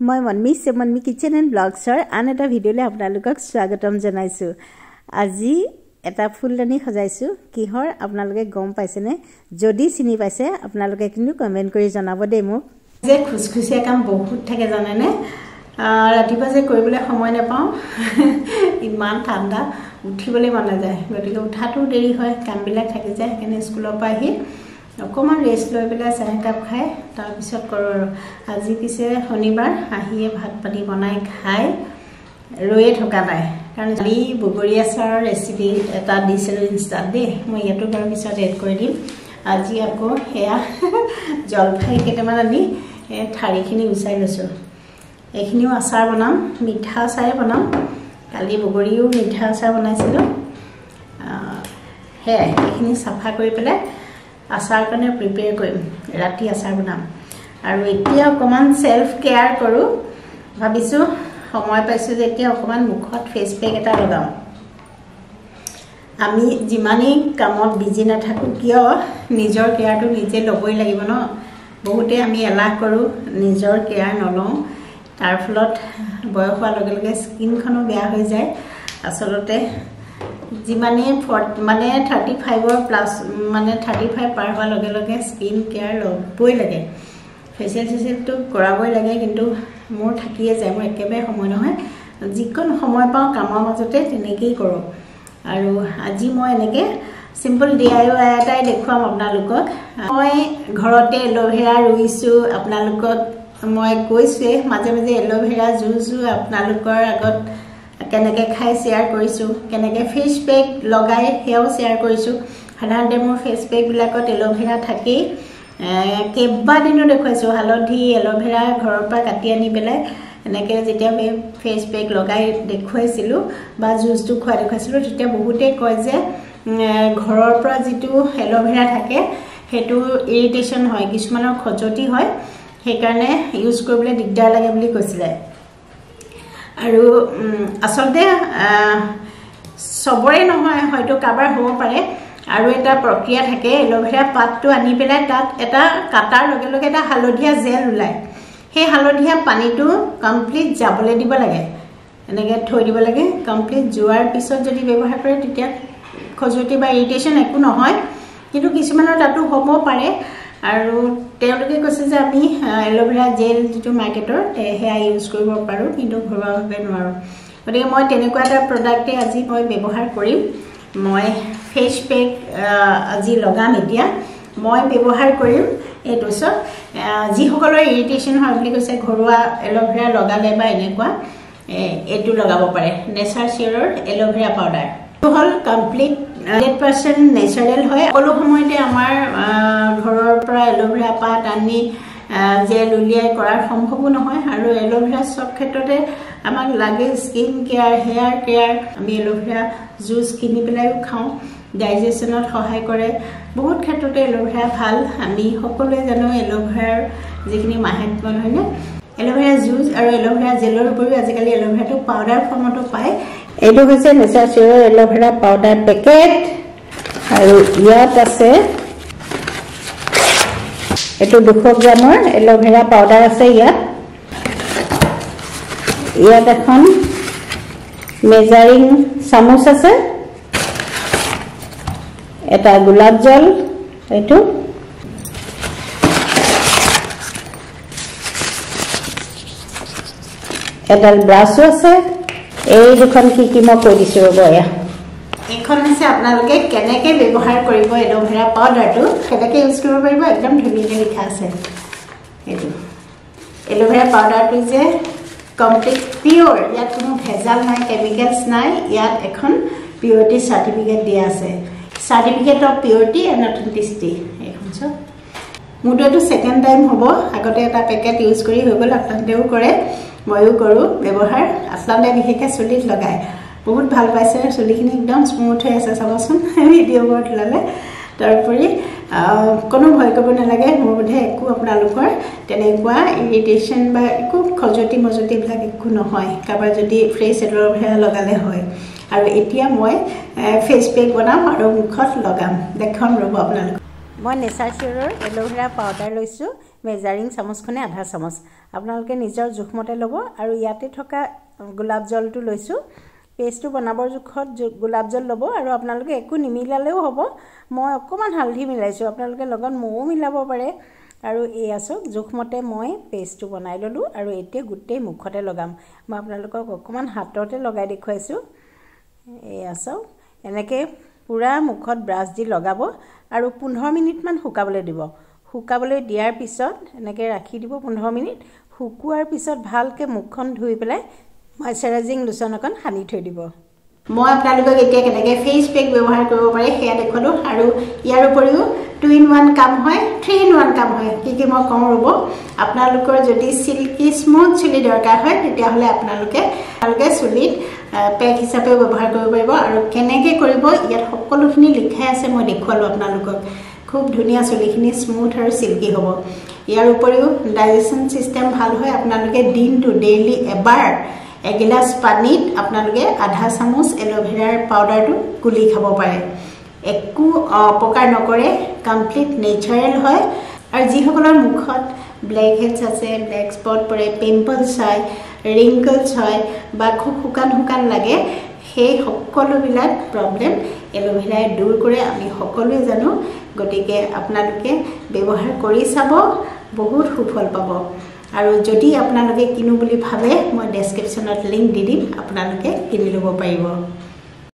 মই Monmi kitchen and ব্লগছৰ আন এটা ভিডিঅ'লৈ আপোনালোকক স্বাগতম জনাইছোঁ। আজি এটা ফুলদানি সজাইছোঁ। কিহৰ আপোনালোকে গম পাইছেনে? যদি চিনি পাইছে আপোনালোকে কিন্তু কমেণ্ট কৰি জনাব দেই মোক। যে খুচখুচিয়া কাম বহুত থাকে জানেনে? ৰাতিপুৱা যে কৰিবলৈ সময় নাপাওঁ, ইমান ঠাণ্ডা, উঠিবলৈ মন নাযায়। গতিকে উঠাটো দেৰি হয়, কামবিলাক থাকি যায়। সেইকাৰণে স্কুলৰ পৰা আহি অকণমান ৰেষ্ট লৈ পেলাই চাহ একাপ খাই তাৰপিছত কৰোঁ আৰু। আজি পিছে শনিবাৰ, আহিয়ে ভাত পানী বনাই খাই ৰৈয়ে থকা নাই। কাৰণ কালি বগৰী আচাৰৰ ৰেচিপি এটা দিছিলোঁ ইনষ্টাত দেই, মই ইয়াতো বাৰু পিছত এড কৰি দিম। আজি আকৌ সেয়া জলফাই কেইটামান আনি ঠাৰিখিনি গুচাই লৈছোঁ। এইখিনিও আচাৰ বনাম, মিঠা আচাৰে বনাম। কালি বগৰীও মিঠা আচাৰ বনাইছিলোঁ। সেয়াই এইখিনি চাফা কৰি পেলাই আচাৰ কাৰণে প্ৰিপেয়াৰ কৰিম, ৰাতি আচাৰ বনাম। আৰু এতিয়া অকণমান চেল্ফ কেয়াৰ কৰোঁ। ভাবিছোঁ সময় পাইছোঁ যে এতিয়া অকণমান মুখত ফেচ পেক এটা লগাওঁ। আমি যিমানেই কামত বিজি নাথাকোঁ কিয়, নিজৰ কেয়াৰটো নিজে ল'বই লাগিব ন। বহুতে আমি এলাহ কৰোঁ, নিজৰ কেয়াৰ নলওঁ। তাৰ ফলত বয়স হোৱাৰ লগে লগে স্কিনখনো বেয়া হৈ যায়। আচলতে যিমানেই 35ৰ প্লাছ 35 পাৰ হোৱাৰ লগে লগে স্কিন কেয়াৰ ল'বই লাগে। ফেচিয়েলটো কৰাবই লাগে, কিন্তু মোৰ থাকিয়ে যায়, মোৰ একেবাৰে সময় নহয়। যিকণ সময় পাওঁ কামৰ মাজতে তেনেকেই কৰোঁ। আৰু আজি মই এনেকৈ চিম্পল DIY এটাই দেখুৱাম আপোনালোকক। মই ঘৰতে এল'ভেৰা ৰুইছোঁ, আপোনালোকক মই কৈছোঁৱেই মাজে মাজে এল'ভেৰা জুচো আপোনালোকৰ আগত কেনেকৈ খাই শ্বেয়াৰ কৰিছোঁ, কেনেকৈ ফেচ পেক লগাই সেয়াও শ্বেয়াৰ কৰিছোঁ। সাধাৰণতে মোৰ ফেচ পেকবিলাকত এল'ভেৰা থাকেই, কেইবাদিনো দেখুৱাইছোঁ। হালধি এল'ভেৰা ঘৰৰ পৰা কাটি আনি পেলাই এনেকৈ যেতিয়া ফেচ পেক লগাই দেখুৱাইছিলোঁ বা জুচটো খুৱাই দেখুৱাইছিলোঁ, তেতিয়া বহুতে কয় যে ঘৰৰ পৰা যিটো এল'ভেৰা থাকে সেইটো ইৰিটেশ্যন হয়, কিছুমানৰ খজুৱতি হয়, সেইকাৰণে ইউজ কৰিবলৈ দিগদাৰ লাগে বুলি কৈছিলে। আৰু আচলতে চবৰে নহয়, হয়তো কাৰোবাৰ হ'ব পাৰে। আৰু এটা প্ৰক্ৰিয়া থাকে, এল'ভেৰা পাতটো আনি পেলাই তাত এটা কাটাৰ লগে লগে এটা হালধীয়া জেল ওলায়। সেই হালধীয়া পানীটো কমপ্লিট যাবলৈ দিব লাগে, এনেকৈ থৈ দিব লাগে। কমপ্লিট যোৱাৰ পিছত যদি ব্যৱহাৰ কৰে তেতিয়া খজুৱতি বা ইৰিটেশ্যন একো নহয়, কিন্তু কিছুমানৰ তাতো হ'ব পাৰে। আৰু তেওঁলোকে কৈছে যে আমি এল'ভেৰা জেল যিটো মাৰ্কেটৰ সেয়া ইউজ কৰিব পাৰোঁ, কিন্তু ঘৰুৱাভাৱে নোৱাৰোঁ। গতিকে মই তেনেকুৱা এটা প্ৰডাক্টে আজি মই ব্যৱহাৰ কৰিম। মই ফেচ পেক আজি লগাম। এতিয়া মই ব্যৱহাৰ কৰিম এইটো চব যিসকলৰ ইৰিটেশ্যন হয় বুলি কৈছে, ঘৰুৱা এল'ভেৰা লগালে বা এনেকুৱা এইটো লগাব পাৰে, নেচাৰ চিয়ৰৰ এল'ভেৰা পাউডাৰ। এইটো হ'ল কমপ্লিট 100% নেচাৰেল হয়। সকলো সময়তে আমাৰ ঘৰৰ পৰা এল'ভেৰা পাত আনি জেল উলিয়াই কৰাৰ সম্ভৱো নহয়। আৰু এল'ভেৰা চব ক্ষেত্ৰতে আমাক লাগে, স্কিন কেয়াৰ, হেয়াৰ কেয়াৰ। আমি এল'ভেৰা জুচ কিনি পেলাইও খাওঁ, ডাইজেশ্যনত সহায় কৰে। বহুত ক্ষেত্ৰতে এল'ভেৰা ভাল। আমি সকলোৱে জানো এল'ভেৰাৰ যিখিনি মাহাত্ম্য, নহয়নে? এল'ভেৰা জুচ আৰু এল'ভেৰা জেলৰ উপৰিও আজিকালি এল'ভেৰাটো পাউডাৰ ফৰ্মতো পায়। এইটো হৈছে নেচাৰ চিয়ৰৰ এল'ভেৰা পাউডাৰ পেকেট। আৰু ইয়াত আছে এইটো 200 গ্ৰামৰ এল'ভেৰা পাউডাৰ আছে। ইয়াত এখন মেজাৰিং চামুচ আছে, এটা গোলাপ জল, এইটো এডাল ব্ৰাছো আছে। এই দুখন কি মই কৈ দিছোঁ ৰ'ব। এইখন হৈছে আপোনালোকে কেনেকৈ ব্যৱহাৰ কৰিব এল'ভেৰা পাউডাৰটো, কেনেকৈ ইউজ কৰিব পাৰিব, একদম ধুনীয়াকৈ লিখা আছে। এইটো এল'ভেৰা পাউডাৰটো যে কমপ্লিট পিয়'ৰ, ইয়াত কোনো ভেজাল নাই, কেমিকেলছ নাই। ইয়াত এখন পিয়'ৰিটি চাৰ্টিফিকেট দিয়া আছে, চাৰ্টিফিকেট অফ পিয়'ৰিটি এণ্ড অথেণ্টিচিটি। এইখন চব মোৰতো এইটো ছেকেণ্ড টাইম হ'ব। আগতে এটা পেকেট ইউজ কৰি হৈ গ'ল, আপোনালোকেও কৰে, ময়ো কৰোঁ ব্যৱহাৰ। আচলতে বিশেষকৈ চুলিত লগাই বহুত ভাল পাইছে, চুলিখিনি একদম স্মুথ হৈ আছে চাবচোন ভিডিঅ'বোৰত ওলালে। তাৰোপৰি কোনো ভয় কৰিব নালাগে, মোৰ বোধে একো আপোনালোকৰ তেনেকুৱা ইৰিটেশ্যন বা একো খজুৱতি মজুতিবিলাক একো নহয়, কাৰোবাৰ যদি ফ্ৰেছ এল'ভেৰা লগালে হয়। আৰু এতিয়া মই ফেচ পেক বনাম আৰু মুখত লগাম, দেখাম ৰ'ব আপোনালোকক। মই নেচাৰচিয়ৰৰ এল'ভেৰা পাউডাৰ লৈছোঁ মেজাৰিং চামুচখনে আধা চামুচ আপোনালোকে নিজৰ জোখমতে ল'ব আৰু ইয়াতে থকা গোলাপ জলটো লৈছোঁ পেষ্টটো বনাবৰ জোখত গোলাপ জল ল'ব আৰু আপোনালোকে একো নিমিলালেও হ'ব মই অকণমান হালধি মিলাইছোঁ আপোনালোকে লগত মৌ মিলাব পাৰে আৰু এই আছক জোখমতে মই পেষ্টটো বনাই ল'লোঁ আৰু এতিয়া গোটেই মুখতে লগাম মই আপোনালোকক অকণমান হাততে লগাই দেখুৱাইছোঁ এই আছক এনেকৈ পুৰা মুখত ব্ৰাছ দি লগাব আৰু 15 মিনিটমান শুকাবলৈ দিব শুকাবলৈ দিয়াৰ পিছত এনেকৈ ৰাখি দিব 15 মিনিট শুকুৱাৰ পিছত ভালকৈ মুখখন ধুই পেলাই ময়শ্চাৰাইজিং লোচন অকণ সানি থৈ দিব মই আপোনালোকক এতিয়া কেনেকৈ ফেচ পেক ব্যৱহাৰ কৰিব পাৰে সেয়া দেখুৱালোঁ আৰু ইয়াৰ উপৰিও 2 in 1 কাম হয় 3 in 1 কাম হয় কি মই কওঁ ৰ'ব আপোনালোকৰ যদি সিল্কি স্মুথ চুলি দৰকাৰ হয় তেতিয়াহ'লে আপোনালোকে চুলিত পেক হিচাপে ব্যৱহাৰ কৰিব পাৰিব আৰু কেনেকৈ কৰিব ইয়াত সকলোখিনি লিখাই আছে মই দেখুৱালোঁ আপোনালোকক খুব ধুনীয়া চুলিখিনি স্মুথ আৰু সিল্কি হ'ব ইয়াৰ উপৰিও ডাইজেশ্যন সিস্টেম ভাল হয় আপোনালোকে দিনটো ডেইলি এবাৰ এগিলাস পানীত আপোনালোকে আধা চামুচ এল'ভেৰাৰ পাউডাৰটো গুলি খাব পাৰে একো অপকাৰ নকৰে কমপ্লিট নেচাৰেল হয় আৰু যিসকলৰ মুখত ব্লেক হেডছ আছে ব্লেক স্পট পৰে পিম্পলছ হয় ৰিংকলছ হয় বা খুব শুকান লাগে সেই সকলোবিলাক প্ৰব্লেম এল'ভেৰাই দূৰ কৰে আমি সকলোৱে জানো গতিকে আপোনালোকে ব্যৱহাৰ কৰি চাব বহুত সুফল পাব আৰু যদি আপোনালোকে কিনো বুলি ভাবে মই ডেছক্ৰিপশ্যনত লিংক দি দিম আপোনালোকে কিনি ল'ব পাৰিব